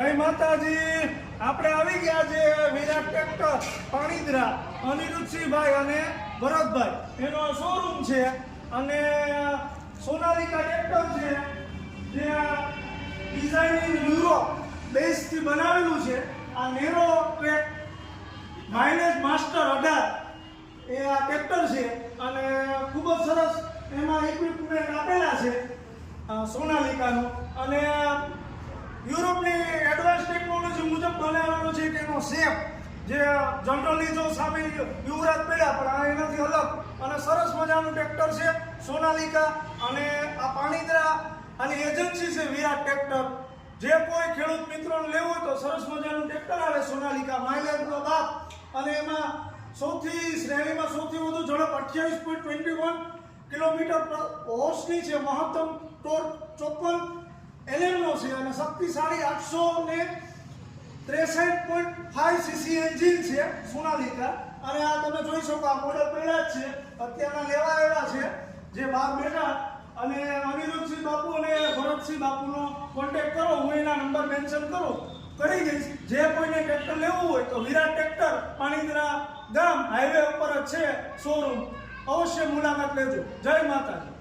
જય માતાજી, આપણે આવી ગયા છે વિરાટ ટ્રેક્ટર પાણીદરા, અનિરુદ્ધસિંહભાઈ અને ભરતભાઈ એનો શોરૂમ છે. અને સોનાલિકા ટ્રેક્ટર છે જે ડિઝાઇનિંગ યુરોપ બેઝથી બનાવેલું છે. આ નેરો ટ્રેક માઇલેજ માસ્ટર 18 એ આ ટ્રેક્ટર છે અને ખૂબ જ સરસ એમાં ઇક્વિપમેન્ટ આપેલા છે સોનાલિકાનું. અને યુરોપની એડવાન્સ ટેકનોલોજી મુજબ બનાવેલો છે કે એનો શેપ જે જનરલી જો સામે યુવરાજ પડ્યા પણ આ એનાથી અલગ અને સરસ મજાનું ટ્રેક્ટર છે સોનાલિકા. અને આ પાણીદરા આની એજન્સી છે વિરાટ ટ્રેક્ટર. જે કોઈ ખેડૂત મિત્રોને લેવું હોય તો સરસ મજાનું ટ્રેક્ટર આવે સોનાલિકા, માઇલેજનો બાપ. અને એમાં શ્રેણીમાં સૌથી વધુ ઝડપ 28.21 કિલોમીટર હોર્સની છે. મહત્તમ ટોર્ક 54 LM છે અને શક્તિશાળી 863.5 cc એન્જિન છે સોનાલિકા. અને આ તમે જોઈ શકો આ મોડલ પહેલા જ છે, અત્યારના લેવા આવ્યા છે જે બહાર બેઠા. અને અનિરુદ્ધસિંહ બાપુ અને ભરતસિંહ બાપુનો કોન્ટેક્ટ કરો, હું એના નંબર મેન્શન કરી દઈશ. જે કોઈને ટ્રેક્ટર લેવું હોય તો વિરાટ ટ્રેક્ટર પાણીદરા ગામ હાઈવે ઉપર જ છે શોરૂમ, અવશ્ય મુલાકાત લેજો. જય માતાજી.